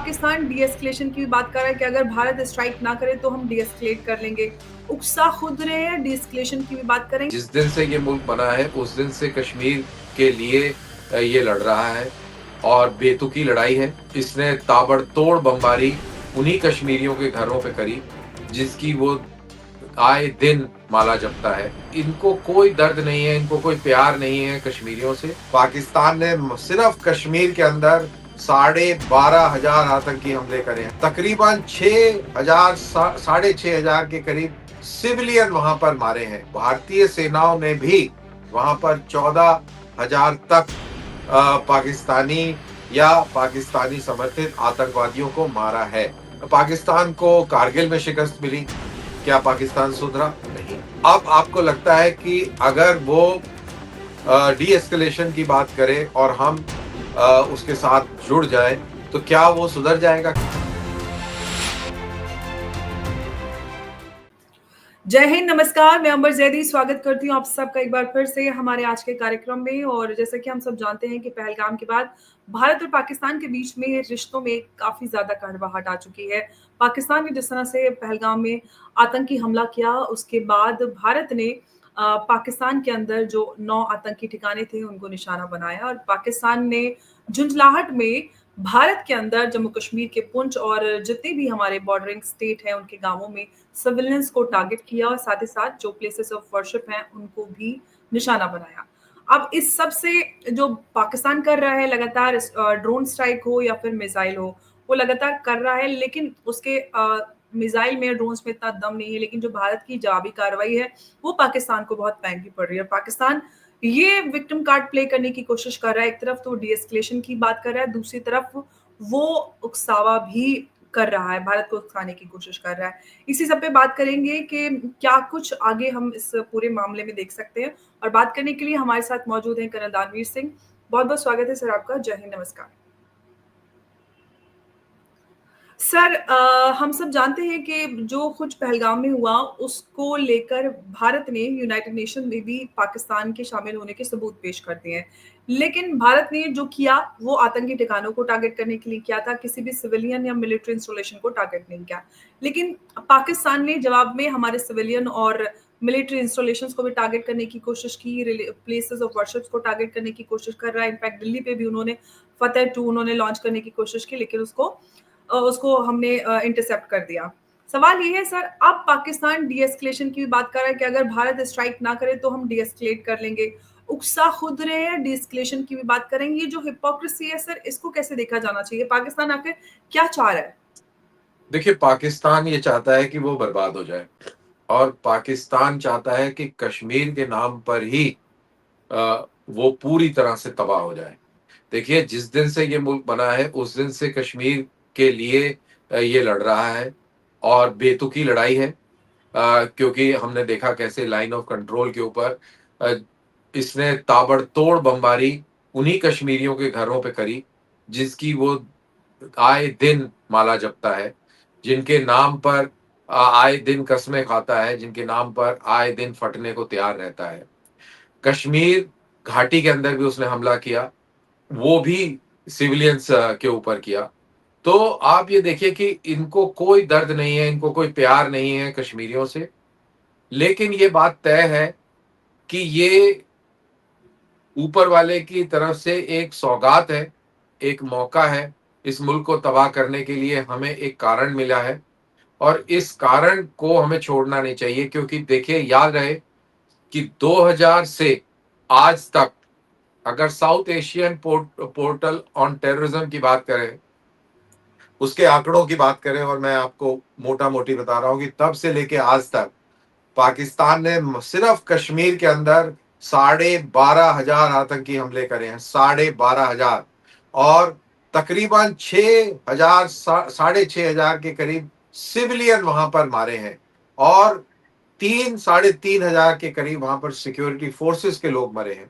Pakistan D-escalation की भी बात कर रहा है कि अगर भारत स्ट्राइक ना करे तो हम डी-एस्केलेट कर लेंगे। उकसा खुद रहे हैं, डी-एस्केलेशन की भी बात करेंगे। जिस दिन से ये मुल्क बना है उस दिन से कश्मीर के लिए ये लड़ रहा है और बेतुकी लड़ाई है। इसने ताबड़तोड़ बमबारी उन्हीं कश्मीरियों के घरों पे करी जिसकी वो आए दिन माला जपता है। इनको कोई दर्द नहीं है, इनको कोई प्यार नहीं है कश्मीरियों से। पाकिस्तान ने सिर्फ कश्मीर के अंदर 12,500 आतंकी हमले करे हैं। तकरीबन 6,000 6,500 के करीब सिविलियन वहां पर मारे हैं। भारतीय सेनाओं ने भी वहां पर 14,000 तक पाकिस्तानी या पाकिस्तानी समर्थित आतंकवादियों को मारा है। पाकिस्तान को कारगिल में शिकस्त मिली। क्या पाकिस्तान सुधरा? नहीं। अब आपको लगता है कि अगर वो डी एस्केलेशन की बात करे और हम उसके साथ जुड़ जाए तो क्या वो सुधर जाएगा? जय हिंद, नमस्कार। मैं अंबर जैदी स्वागत करती हूँ आप सबका एक बार फिर से हमारे आज के कार्यक्रम में। और जैसा कि हम सब जानते हैं कि पहलगाम के बाद भारत और पाकिस्तान के बीच में रिश्तों में काफी ज्यादा कड़वाहट आ चुकी है। पाकिस्तान ने जिस तरह से पहलगाम में आतंकी हमला किया, उसके बाद भारत ने पाकिस्तान के अंदर जो 9 आतंकी ठिकाने थे उनको निशाना बनाया और पाकिस्तान ने झुंझलाहट में भारत के अंदर जम्मू कश्मीर के पुंछ और जितने भी हमारे बॉर्डरिंग स्टेट हैं उनके गांवों में सिविलियंस को टारगेट किया और साथ ही साथ जो प्लेसेस ऑफ वर्शिप हैं उनको भी निशाना बनाया। अब इस सब से जो पाकिस्तान कर रहा है लगातार, ड्रोन स्ट्राइक हो या फिर मिसाइल हो, वो लगातार कर रहा है, लेकिन उसके मिसाइल में, ड्रोन्स में इतना दम नहीं है। लेकिन जो भारत की जवाबी कार्रवाई है वो पाकिस्तान को बहुत महंगी पड़ रही है। पाकिस्तान ये विक्टिम कार्ड प्ले करने की कोशिश कर रहा है। एक तरफ तो डी-एस्केलेशन की बात कर रहा है, दूसरी तरफ वो उकसावा भी कर रहा है, भारत को उकसाने की कोशिश कर रहा है। इसी सब पे बात करेंगे कि क्या कुछ आगे हम इस पूरे मामले में देख सकते हैं। और बात करने के लिए हमारे साथ मौजूद हैं कर्नल दानवीर सिंह। बहुत बहुत स्वागत है सर आपका। जय हिंद, नमस्कार सर। हम सब जानते हैं कि जो कुछ पहलगाम में हुआ उसको लेकर भारत ने यूनाइटेड नेशन में भी पाकिस्तान के शामिल होने के सबूत पेश कर दिए हैं। लेकिन भारत ने जो किया वो आतंकी ठिकानों को टारगेट करने के लिए किया था, किसी भी सिविलियन या मिलिट्री इंस्टॉलेशन को टारगेट नहीं किया। लेकिन पाकिस्तान ने जवाब में हमारे सिविलियन और मिलिट्री इंस्टॉलेशंस को भी टारगेट करने की कोशिश की, प्लेसेस ऑफ वर्शिप्स को टारगेट करने की कोशिश कर रहा है। इनफैक्ट दिल्ली पे भी उन्होंने फतेह 2 उन्होंने लॉन्च करने की कोशिश की, लेकिन उसको हमने इंटरसेप्ट कर दिया। सवाल ये है सर, अब पाकिस्तान डी-एस्केलेशन की भी बात कर रहा है कि अगर भारत स्ट्राइक ना करे तो हम डी-एस्केलेट कर लेंगे। उकसा खुद रहे हैं, डी-एस्केलेशन की भी बात करेंगे। ये जो हिपोक्रेसी है सर, इसको कैसे देखा जाना चाहिए? पाकिस्तान आखिर क्या चाह रहा है? देखिए, पाकिस्तान ये चाहता है कि वो बर्बाद हो जाए और पाकिस्तान चाहता है कि कश्मीर के नाम पर ही वो पूरी तरह से तबाह हो जाए। देखिए, जिस दिन से ये मुल्क बना है उस दिन से कश्मीर के लिए ये लड़ रहा है और बेतुकी लड़ाई है। क्योंकि हमने देखा कैसे लाइन ऑफ कंट्रोल के ऊपर अ, इसने ताबड़तोड़ बमबारी उन्हीं कश्मीरियों के घरों पे करी जिसकी वो आए दिन माला जपता है, जिनके नाम पर आए दिन कस्में खाता है, जिनके नाम पर आए दिन फटने को तैयार रहता है। कश्मीर घाटी के अंदर भी उसने हमला किया, वो भी सिविलियंस के ऊपर किया। तो आप ये देखिए कि इनको कोई दर्द नहीं है, इनको कोई प्यार नहीं है कश्मीरियों से। लेकिन ये बात तय है कि ये ऊपर वाले की तरफ से एक सौगात है, एक मौका है। इस मुल्क को तबाह करने के लिए हमें एक कारण मिला है और इस कारण को हमें छोड़ना नहीं चाहिए। क्योंकि देखिए, याद रहे कि 2000 से आज तक अगर south Asian portal on terrorism की बात करें, उसके आंकड़ों की बात करें, और मैं आपको मोटा-मोटी बता रहा हूँ कि तब से लेके आज तक पाकिस्तान ने सिर्फ कश्मीर के अंदर 12,500 आतंकी हमले करे हैं। 12,500 और तकरीबन 6,000 6,500 के करीब सिविलियन वहां पर मारे हैं और 3,500 के करीब वहां पर सिक्योरिटी फोर्सेस के लोग मरे हैं।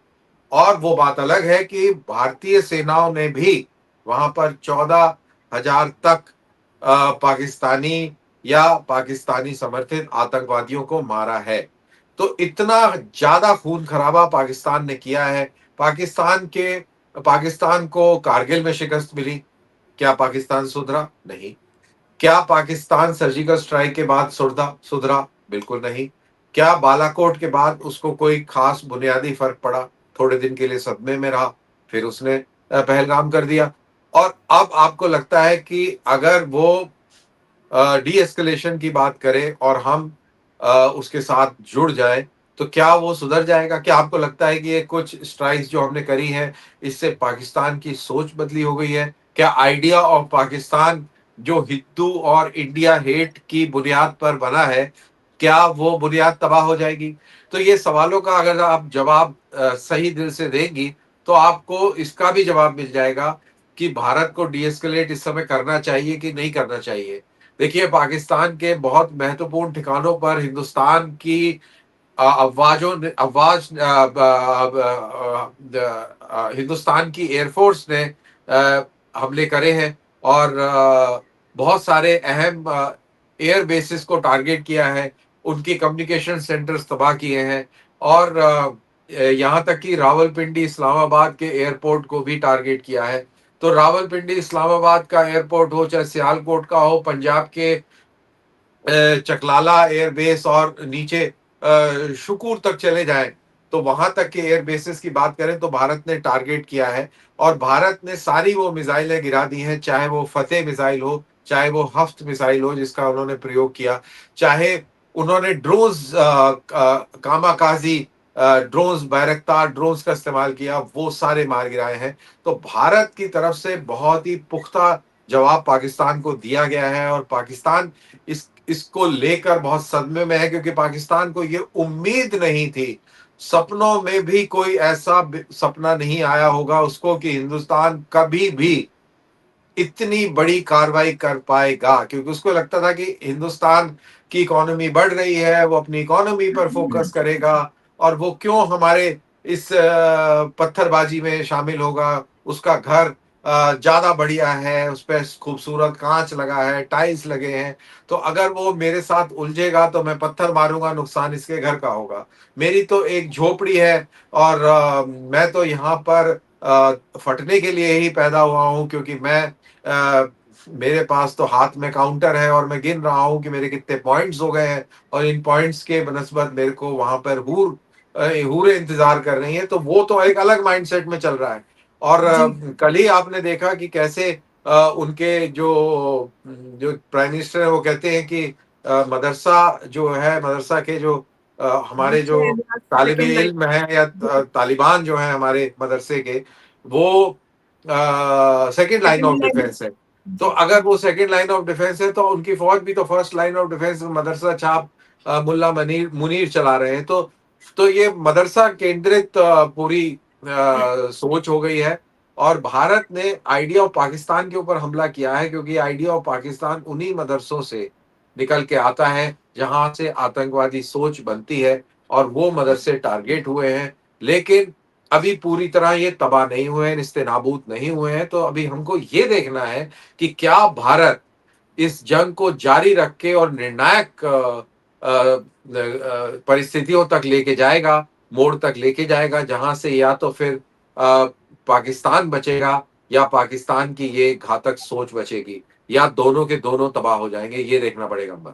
और वो बात अलग है कि भारतीय सेनाओं ने भी वहां पर 14,000 तक पाकिस्तानी या पाकिस्तानी समर्थित आतंकवादियों को मारा है। तो इतना ज्यादा खून खराबा पाकिस्तान ने किया है। पाकिस्तान को कारगिल में शिकस्त मिली। क्या पाकिस्तान सुधरा? नहीं। क्या पाकिस्तान सर्जिकल स्ट्राइक के बाद सुधरा? बिल्कुल नहीं। क्या बालाकोट के बाद उसको कोई खास बुनियादी फ़र्क पड़ा? थोड़े दिन के लिए सदमे में रहा, फिर उसने पहलगाम कर दिया। और अब आपको लगता है कि अगर वो डी एस्केलेशन की बात करें और हम उसके साथ जुड़ जाएँ, तो क्या वो सुधर जाएगा? क्या आपको लगता है कि ये कुछ स्ट्राइक्स जो हमने करी हैं, इससे पाकिस्तान की सोच बदली हो गई है? क्या आइडिया ऑफ पाकिस्तान जो हिंदू और इंडिया हेट की बुनियाद पर बना है, क्या वो बुनियाद तबाह हो जाएगी? तो ये सवालों का अगर आप जवाब सही दिल से देंगी, तो आपको इसका भी जवाब मिल जाएगा कि भारत को डी-एस्केलेट इस समय करना चाहिए कि नहीं करना चाहिए। देखिए, पाकिस्तान के बहुत महत्वपूर्ण ठिकानों पर हिंदुस्तान की अफ़वाजों ने अफ़वाज हिंदुस्तान की एयरफ़ोर्स ने हमले करे हैं और बहुत सारे अहम एयर बेसेस को टारगेट किया है, उनकी कम्युनिकेशन सेंटर्स तबाह किए हैं और यहाँ तक कि रावलपिंडी, इस्लामाबाद के एयरपोर्ट को भी टारगेट किया है। तो रावलपिंडी, इस्लामाबाद का एयरपोर्ट हो, चाहे सियालकोट का हो, पंजाब के चकलाला एयरबेस और नीचे शुकूर तक चले जाएँ, तो वहाँ तक के एयर बेसेस की बात करें तो भारत ने टारगेट किया है और भारत ने सारी वो मिसाइलें गिरा दी हैं, चाहे वो फ़तेह मिसाइल हो, चाहे वो हफ़्त मिसाइल हो जिसका उन्होंने प्रयोग किया, चाहे उन्होंने ड्रोन्स कामाकाज़ी ड्रोन्स, बैरक्तार ड्रोन्स का इस्तेमाल किया, वो सारे मार गिराए हैं। तो भारत की तरफ से बहुत ही पुख्ता जवाब पाकिस्तान को दिया गया है और पाकिस्तान इसको लेकर बहुत सदमे में है क्योंकि पाकिस्तान को ये उम्मीद नहीं थी। सपनों में भी कोई ऐसा सपना नहीं आया होगा उसको कि हिंदुस्तान कभी भी इतनी बड़ी कार्रवाई कर पाएगा क्योंकि उसको लगता था कि हिंदुस्तान की इकोनॉमी बढ़ रही है, वो अपनी इकोनॉमी पर फोकस करेगा और वो क्यों हमारे इस पत्थरबाजी में शामिल होगा। उसका घर ज़्यादा बढ़िया है, उसपे खूबसूरत काँच लगा है, टाइल्स लगे हैं, तो अगर वो मेरे साथ उलझेगा तो मैं पत्थर मारूँगा, नुकसान इसके घर का होगा। मेरी तो एक झोपड़ी है और मैं तो यहाँ पर फटने के लिए ही पैदा हुआ हूँ क्योंकि मैं अ, मेरे पास तो हाथ में काउंटर है और मैं गिन रहा हूँ कि मेरे कितने पॉइंट्स हो गए हैं और इन पॉइंट्स के बनस्बत मेरे को वहां पर हूरें इंतजार कर रही हैं, तो वो तो एक अलग माइंडसेट में चल रहा है। और जी, कल ही आपने देखा कि कैसे उनके जो प्राइम मिनिस्टर है वो कहते हैं कि मदरसा जो है, मदरसा के जो हमारे जो दूसरे तालिब सेकंड लाइन। इल्म है या जी, तालिबान जो है हमारे मदरसे के, वो second line second of line. Defence है। तो जी, अगर वो सेकंड लाइन ऑफ डिफेंस है तो उनकी फौज भी तो फर्स्ट लाइन ऑफ डिफेंस मदरसा छाप मुल्ला मनीर मुनीर चला रहे हैं। तो ये मदरसा केंद्रित पूरी सोच हो गई है और भारत ने आइडिया ऑफ पाकिस्तान के ऊपर हमला किया है क्योंकि आइडिया ऑफ पाकिस्तान उन्हीं मदरसों से निकल के आता है जहां से आतंकवादी सोच बनती है और वो मदरसे टारगेट हुए हैं। लेकिन अभी पूरी तरह ये तबाह नहीं हुए हैं, निस्ते-नाबूद नहीं हुए हैं, तो अभी हमको ये देखना है कि क्या भारत इस जंग को जारी रख के और निर्णायक परिस्थितियों तक लेके जाएगा, मोड़ तक लेके जाएगा, जहाँ से या तो फिर पाकिस्तान बचेगा या पाकिस्तान की ये घातक सोच बचेगी या दोनों के दोनों तबाह हो जाएँगे, ये देखना पड़ेगा हमें।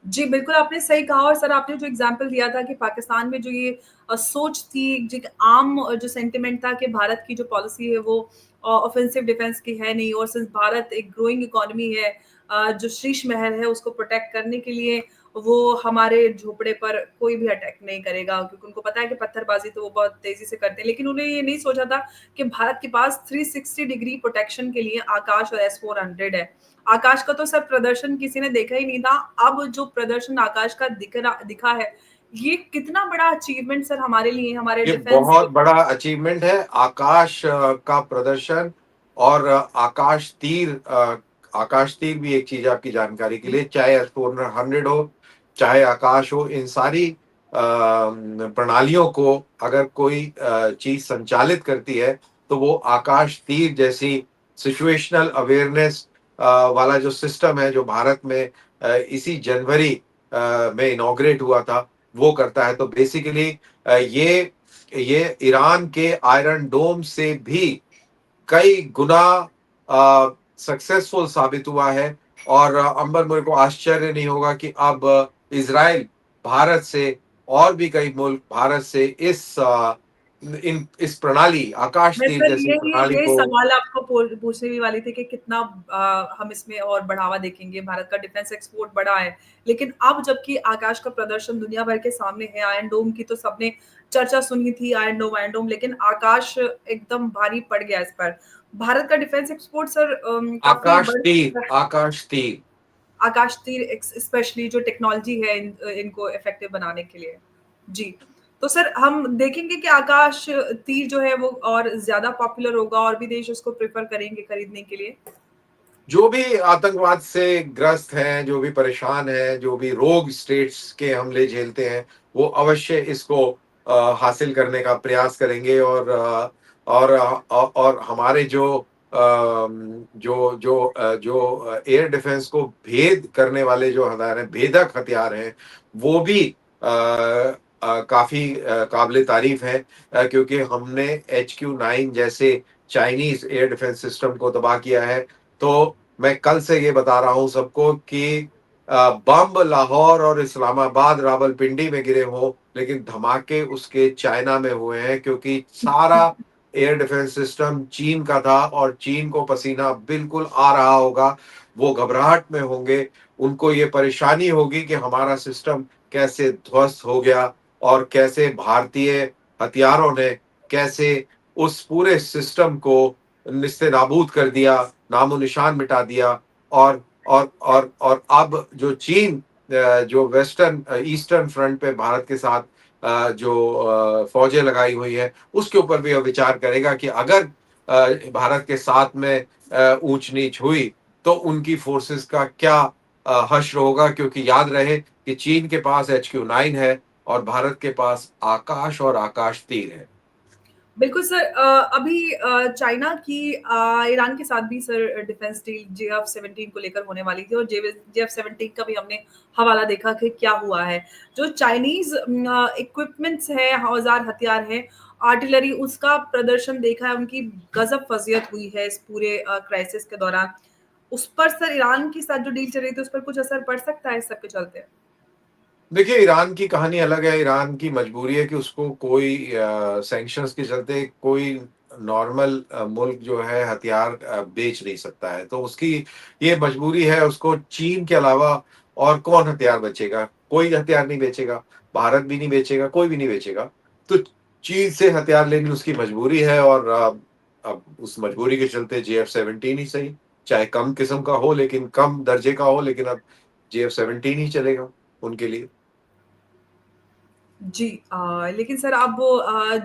जी, बिल्कुल आपने सही कहा और सर आपने जो एग्ज़ाम्पल दिया था कि पाकिस्तान में जो ये सोच थी, जो एक आम जो सेंटिमेंट था कि भारत की जो पॉलिसी है वो ऑफेंसिव डिफेंस की है नहीं और सिंस भारत एक ग्रोइंग इकोनॉमी है, जो शीश महल है उसको प्रोटेक्ट करने के लिए वो हमारे झोपड़े पर कोई भी अटैक नहीं करेगा क्योंकि उनको पता है कि पत्थरबाज़ी तो वो बहुत तेज़ी से करते हैं। लेकिन उन्हें ये नहीं सोचा था कि भारत के पास 360 डिग्री प्रोटेक्शन के लिए आकाश और एस-400 है। आकाश का तो सर प्रदर्शन किसी ने देखा ही नहीं था। अब जो प्रदर्शन आकाश का दिखा है, ये कितना बड़ा अचीवमेंट सर हमारे लिए, हमारे ये डिफेंस बहुत बड़ा अचीवमेंट है। आकाश का प्रदर्शन और आकाश तीर भी एक चीज़ आपकी जानकारी के लिए, चाहे एस-400 हो, चाहे आकाश हो, इन सारी प्रणालियों को अगर कोई चीज़ संचालित करती है, तो वो आकाश तीर जैसी सिचुएशनल अवेयरनेस वाला जो सिस्टम है, जो भारत में इसी जनवरी में इनॉग्रेट हुआ था, वो करता है। तो बेसिकली ये ईरान के आयरन डोम से भी कई गुना सक्सेसफुल साबित हुआ है। और अंबर, मेरे को आश्चर्य नहीं होगा कि अब इज़राइल भारत से और भी कई मुल्क भारत से इस प्रणाली, आकाश मैं तीर सर जैसी यही प्रणाली यही को। सवाल आपको पूछने भी वाली थी कि कितना हम इसमें और बढ़ावा देखेंगे। भारत का डिफेंस एक्सपोर्ट बढ़ा है, लेकिन अब जबकि आकाश का प्रदर्शन दुनिया भर के सामने है, आयरन डोम की तो सबने चर्चा सुनी थी, आयरन डोम, लेकिन आकाश एकदम भारी पड़ गया इस पर। भारत का डिफेंस एक्सपोर्ट सर काफी आकाश बढ़ तीर, चुका है। आकाश तीर। आकाश तीर स्पेशली जो टेक्नोलॉजी है इनको इफेक्टिव बनाने के लिए। जी। तो सर हम देखेंगे कि आकाश तीर जो है वो और ज्यादा पॉपुलर होगा और भी देश उसको प्रेफर करेंगे खरीदने के लिए। जो भी आतंकवाद से ग्रस्त हैं, जो भी परेशान हैं, जो भी रोग स्टेट्स के हमले झेलते हैं, वो अवश्य इसको हासिल करने का प्रयास करेंगे। और हमारे जो एयर डिफेंस को भेद करने वाले जो हथियार हैं, भेदक हथियार हैं, वो भी काफी काबिले तारीफ हैं, क्योंकि हमने HQ-9 जैसे चाइनीज एयर डिफेंस सिस्टम को तबाह किया है। तो मैं कल से ये बता रहा हूं सबको कि बम लाहौर और इस्लामाबाद, रावलपिंडी में गिरे हों, लेकिन धमाके उसके चाइना में हुए हैं, क्योंकि सारा एयर डिफेंस सिस्टम चीन का था और चीन को पसीना बिल्कुल आ रहा होगा। वो घबराहट में होंगे, उनको ये परेशानी होगी कि हमारा सिस्टम कैसे ध्वस्त हो गया और कैसे भारतीय हथियारों ने कैसे उस पूरे सिस्टम को निस्ते नाबूद कर दिया, नामो निशान मिटा दिया। और अब जो चीन जो वेस्टर्न ईस्टर्न फ्रंट पे भारत के साथ जो फौजें लगाई हुई है, उसके ऊपर भी विचार करेगा कि अगर भारत के साथ में ऊंच नीच हुई तो उनकी फोर्सेस का क्या हश्र होगा, क्योंकि याद रहे कि चीन के पास HQ-9 है और भारत के पास आकाश और आकाश तीर है। बिल्कुल सर। अभी चाइना की ईरान के साथ भी सर डिफेंस डील JF-17 को लेकर होने वाली थी और JF-17 का भी हमने हवाला देखा कि क्या हुआ है। जो चाइनीज इक्विपमेंट्स है, औजार हथियार है, आर्टिलरी, उसका प्रदर्शन देखा है, उनकी गजब फजीयत हुई है इस पूरे क्राइसिस के दौरान। उस पर सर ईरान के साथ जो डील चल रही थी उस पर कुछ असर पड़ सकता है इस सब के चलते? देखिए, ईरान की कहानी अलग है। ईरान की मजबूरी है कि उसको कोई सैंक्शंस के चलते कोई नॉर्मल मुल्क जो है हथियार बेच नहीं सकता है। तो उसकी ये मजबूरी है, उसको चीन के अलावा और कौन हथियार बेचेगा? कोई हथियार नहीं बेचेगा, भारत भी नहीं बेचेगा, कोई भी नहीं बेचेगा। तो चीन से हथियार लेनी उसकी मजबूरी है। और अब उस मजबूरी के चलते JF-17 ही सही, चाहे कम किस्म का हो, लेकिन कम दर्जे का हो, लेकिन अब JF-17 ही चलेगा उनके लिए। जी। लेकिन सर अब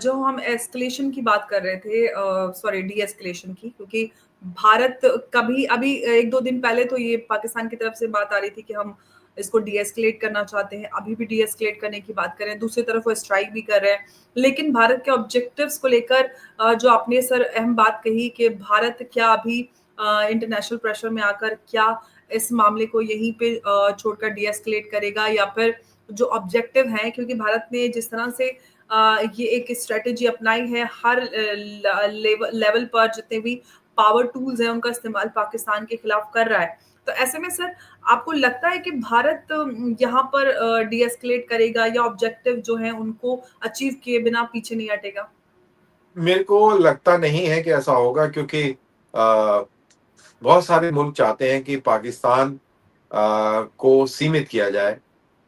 जो हम एस्केलेशन की बात कर रहे थे, सॉरी, डी एस्केलेशन की, क्योंकि भारत कभी अभी 1-2 दिन पहले तो ये पाकिस्तान की तरफ से बात आ रही थी कि हम इसको डी एस्केलेट करना चाहते हैं, अभी भी डी एस्केलेट करने की बात कर रहे हैं, दूसरी तरफ वो स्ट्राइक भी कर रहे हैं। लेकिन भारत के ऑब्जेक्टिव्स को लेकर जो आपने सर अहम बात कही कि भारत क्या अभी इंटरनेशनल प्रेशर में आकर क्या इस मामले को यहीं पे छोड़कर डी एस्केलेट करेगा, या फिर जो ऑब्जेक्टिव है, क्योंकि भारत ने जिस तरह से ये एक स्ट्रेटेजी अपनाई है, हर लेवल पर जितने भी पावर टूल्स हैं उनका इस्तेमाल पाकिस्तान के खिलाफ कर रहा है। तो ऐसे में सर आपको लगता है कि भारत यहाँ पर डी एस्केलेट करेगा या ऑब्जेक्टिव जो है उनको अचीव किए बिना पीछे नहीं हटेगा? मेरे को लगता नहीं है कि ऐसा होगा, क्योंकि बहुत सारे मुल्क चाहते हैं कि पाकिस्तान को सीमित किया जाए,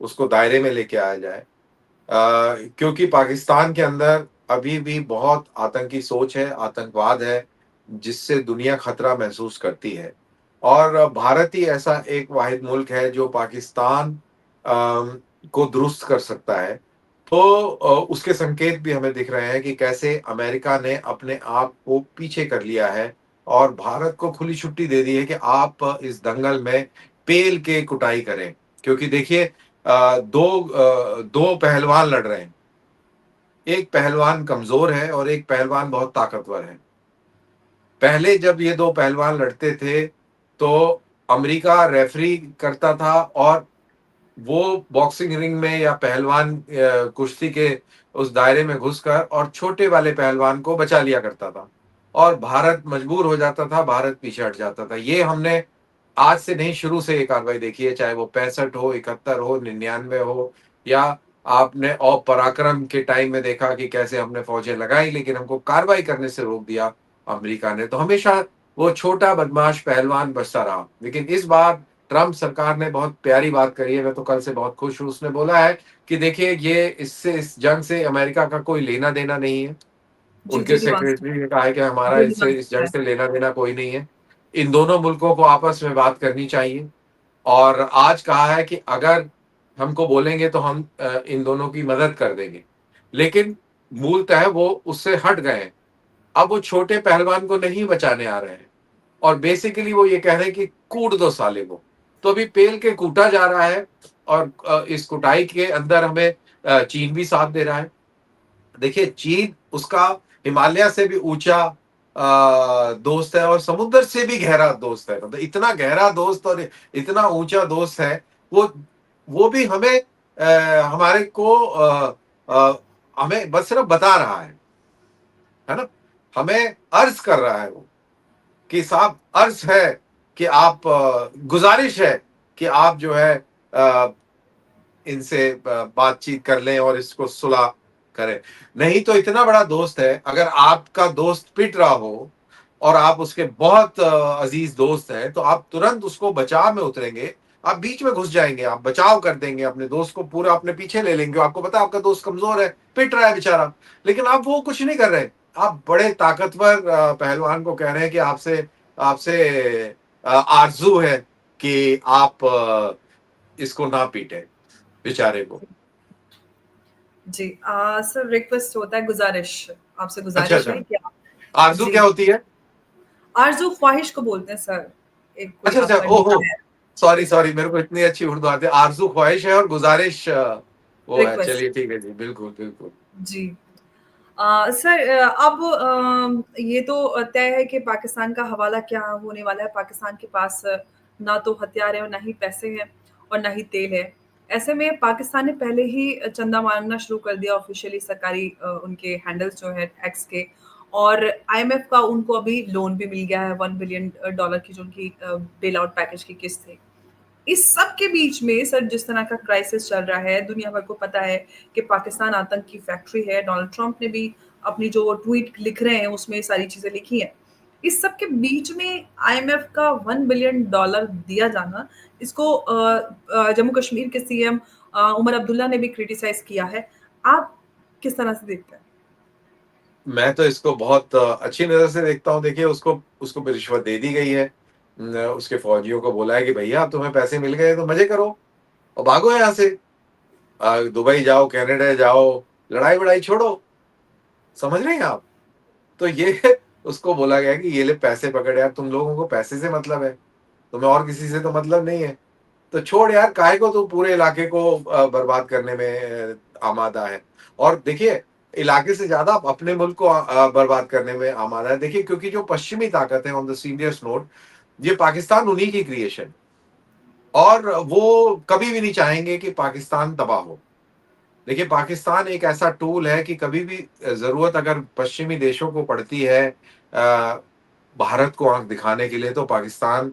उसको दायरे में लेके आया जाए। क्योंकि पाकिस्तान के अंदर अभी भी बहुत आतंकी सोच है, आतंकवाद है, जिससे दुनिया खतरा महसूस करती है। और भारत ही ऐसा एक वाहिद मुल्क है जो पाकिस्तान को दुरुस्त कर सकता है। तो उसके संकेत भी हमें दिख रहे हैं कि कैसे अमेरिका ने अपने आप को पीछे कर लिया है और भारत को खुली छुट्टी दे दी है कि आप इस दंगल में पेल के कुटाई करें। क्योंकि देखिए, दो पहलवान लड़ रहे हैं। एक पहलवान कमज़ोर है और एक पहलवान बहुत ताकतवर है। पहले जब ये 2 पहलवान लड़ते थे, तो अमेरिका रेफ़री करता था और वो बॉक्सिंग रिंग में या पहलवान कुश्ती के उस दायरे में घुसकर और छोटे वाले पहलवान को बचा लिया करता था। और भारत मजबूर हो जाता था, भारत पीछे हट जाता था। ये हमने आज से नहीं, शुरू से ये कार्रवाई देखी है, चाहे वो 65 हो, 71 हो, 99 हो, या आपने पराक्रम के टाइम में देखा कि कैसे हमने फौजें लगाई, लेकिन हमको कार्रवाई करने से रोक दिया अमेरिका ने। तो हमेशा वो छोटा बदमाश पहलवान बचता रहा। लेकिन इस बार ट्रम्प सरकार ने बहुत प्यारी बात करी है, मैं तो कल से बहुत खुश हूँ। उसने बोला है कि देखिए, ये इससे, इस जंग से अमेरिका का कोई लेना-देना नहीं है। जी, उनके जेडी वांस सेक्रेटरी ने कहा है कि हमारा जेडी इससे, वांस इस जंग है। से लेना-देना कोई नहीं है। इन दोनों मुल्कों को आपस में बात करनी चाहिए। और आज कहा है कि अगर हमको बोलेंगे तो हम इन दोनों की मदद कर देंगे। लेकिन मूलतः वो उससे हट गए हैं। अब वो छोटे पहलवान को नहीं बचाने आ रहे हैं, और बेसिकली वो ये कह रहे हैं कि कूट दो साले को। तो अभी पेल के कूटा जा रहा है, और इस कुटाई के अंदर हमें चीन भी साथ दे रहा है। देखिए, चीन उसका हिमालय से भी ऊंचा दोस्त है, और समुद्र से भी गहरा दोस्त है। मतलब इतना गहरा दोस्त और इतना ऊंचा दोस्त है वो वो भी हमें हमारे को हमें बस सिर्फ बता रहा है ना? हमें अर्ज कर रहा है वो, कि साहब, अर्ज है कि आप, गुजारिश है कि आप जो है इनसे बातचीत कर लें और इसको सुलह करें। नहीं तो इतना बड़ा दोस्त है, अगर आपका दोस्त पिट रहा हो और आप उसके बहुत अजीज दोस्त हैं, तो आप तुरंत उसको बचाव में उतरेंगे। आप बीच में घुस जाएंगे, आप बचाव कर देंगे, अपने दोस्त को पूरा अपने पीछे ले लेंगे। आपको पता है आपका दोस्त कमजोर है, पिट रहा है बेचारा, लेकिन आप वो कुछ नहीं कर रहे। आप बड़े ताकतवर पहलवान को कह रहे हैं कि आपसे आपसे आरजू है कि आप इसको ना पीटे बेचारे को। जी, सर रिक्वेस्ट होता है, गुज़ारिश, आपसे अच्छा, गुज़ारिश अच्छा। है कि आप आरज़ू जी, क्या होती है? आरज़ू ख्वाहिश को बोलते हैं सर, एक कोई अच्छा, अच्छा, आपका ओहो! निगाह है, सॉरी, सॉरी, मेरे को इतनी अच्छी उर्दू आती है। आरज़ू ख्वाहिश है और गुज़ारिश वो है। रिक्वेस्ट। चलिए ठीक है जी, बिल्कुल, बिल्कुल। जी। सर, अब ये तो तय है कि पाकिस्तान का हवाला क्या होने वाला है। पाकिस्तान के पास ना तो हथियार है और ना ही पैसे हैं और ना ही तेल है। ऐसे में पाकिस्तान ने पहले ही चंदा माँगना शुरू कर दिया ऑफ़िशियली, सरकारी उनके हैंडल्स जो हैं एक्स के, और आईएमएफ का उनको अभी लोन भी मिल गया है 1 बिलियन डॉलर की, जो उनकी बेल आउट पैकेज की किस्त थी। इस सब के बीच में सर, जिस तरह का क्राइसिस चल रहा है, दुनिया भर को पता है कि पाकिस्तान आतंक की फैक्ट्री है। डोनाल्ड ट्रंप ने भी अपनी जो ट्वीट लिख रहे हैं उसमें ये सारी चीजें लिखी हैं। इस सब के बीच में आईएमएफ का 1 बिलियन डॉलर दिया जाना, इसको जम्मू कश्मीर के सीएम उमर अब्दुल्ला ने भी क्रिटिसाइज किया है। आप किस तरह से देखते हैं? मैं तो इसको बहुत अच्छी नज़र से देखता हूँ। देखिए, उसको उसको भी रिश्वत दे दी गई है। उसके फौजियों को बोला है कि भैया, तुम्हें पैसे मिल गए तो मज़े करो और भागो यहाँ से। दुबई जाओ, कनाडा जाओ, लड़ाई-वड़ाई छोड़ो। समझ रहे हैं आप? तो ये उसको बोला गया है कि ये ले पैसे पकड़ यार, तुम लोगों को पैसे से मतलब है, तुम्हें और किसी से तो मतलब नहीं है। तो छोड़ यार, काहे को तू पूरे इलाके को बर्बाद करने में आमादा है। और देखिए, इलाके से ज़्यादा अपने मुल्क को बर्बाद करने में आमादा है। देखिए, क्योंकि जो पश्चिमी ताकत है, ऑन द सीरियस नोट, ये पाकिस्तान उन्हीं की क्रिएशन, और वो कभी भी नहीं चाहेंगे कि पाकिस्तान तबाह हो। देखिए, पाकिस्तान एक ऐसा टूल है कि कभी भी ज़रूरत अगर पश्चिमी देशों को पड़ती है भारत को आँख दिखाने के लिए, तो पाकिस्तान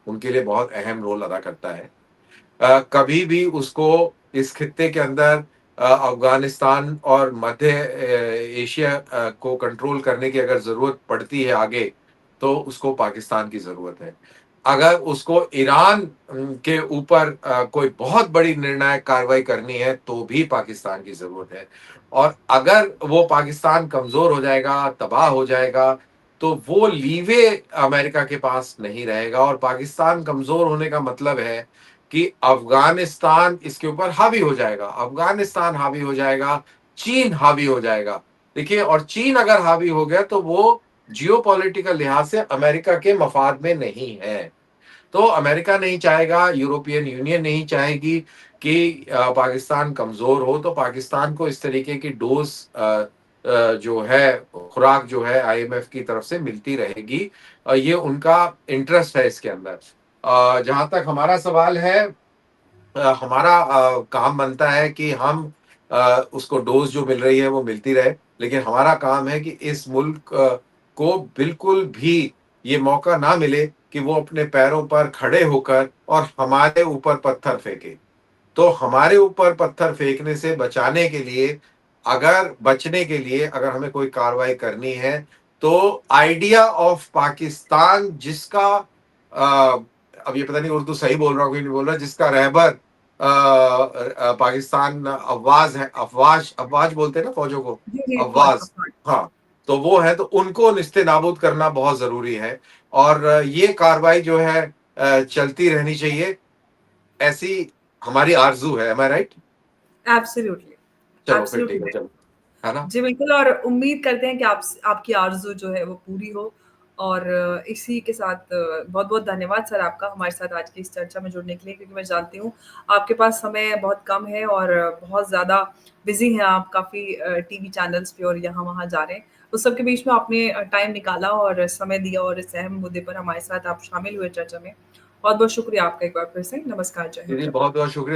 उनके लिए बहुत अहम रोल अदा करता है। कभी भी उसको इस खित्ते के अंदर अफ़गानिस्तान और मध्य एशिया को कंट्रोल करने की अगर ज़रूरत पड़ती है आगे, तो उसको पाकिस्तान की ज़रूरत है। अगर उसको ईरान के ऊपर कोई बहुत बड़ी निर्णायक कार्रवाई करनी है, तो भी पाकिस्तान की ज़रूरत है। और अगर वो पाकिस्तान कमज़ोर हो जाएगा, तबाह हो जाएगा, तो वो लीवे अमेरिका के पास नहीं रहेगा, और पाकिस्तान कमज़ोर होने का मतलब है कि अफ़गानिस्तान इसके ऊपर हावी हो जाएगा, अफ़गानिस्तान हावी हो जाएगा, चीन हावी हो जाएगा। देखिए, और चीन अगर हावी हो गया, तो वो जियोपॉलिटिकल लिहाज से अमेरिका के मफ़ाद में नहीं है। तो अमेरिका नहीं चाहेगा, यूरोपियन यूनियन नहीं चाहेगी कि पाकिस्तान कमज़ोर हो। तो पाकिस्तान को इस तरीके की डोज़ जो है, खुराक जो है, आईएमएफ की तरफ से मिलती रहेगी। ये उनका इंटरेस्ट है इसके अंदर। जहाँ तक हमारा सवाल है, हमारा काम बनता है कि हम उसको डोज़ जो मिल रही है वो मिलती रहे। लेकिन हमारा काम है कि इस मुल्क को बिल्कुल भी ये मौका ना मिले कि वो अपने पैरों पर खड़े होकर और हमारे ऊपर पत्थर फेंके। तो हमारे ऊपर पत्थर फेंकने से बचाने के लिए, बचने के लिए अगर हमें कोई कार्रवाई करनी है, तो आइडिया ऑफ पाकिस्तान जिसका अब ये पता नहीं उर्दू सही बोल रहा हूँ कि नहीं बोल रहा, जिसका रहबर पाकिस्तान अफवाज है, अफवाज अफवाज बोलते हैं ना फौजों को, जी, जी, अफवाज, अफ़गान। हाँ, तो वो है, तो उनको निस्ते-नाबूद करना बहुत ज़रूरी है और ये कार्रवाई जो है चलती रहनी चाहिए। ऐसी हमारी आरज़ू है, एम आई राइट? एब्सोल्युटली, चलो फिर ठीक एब्सोल्युटली है, राइट। चलो, है ना? जी, बिल्कुल और उम्मीद करते हैं कि आपकी आरज़ू जो है वो पूरी हो और इसी के साथ बहुत-बहुत धन्यवाद सर आपका हमारे साथ आज की इस चर्चा में जुड़ने के लिए क्योंकि मैं जानती हूँ आपके पास समय बहुत कम है और बहुत ज़्यादा बिज़ी हैं आप काफ़ी टीवी चैनल्स पे और यहाँ-वहाँ जा रहे हैं। उस सब के बीच में आपने टाइम निकाला और समय दिया और इस अहम मुद्दे पर हमारे साथ आप शामिल हुए चर्चा में। बहुत-बहुत शुक्रिया आपका एक बार फिर से। नमस्कार, जय जी, हिंद, जी, जय भारत। बहुत-बहुत शुक्रिया।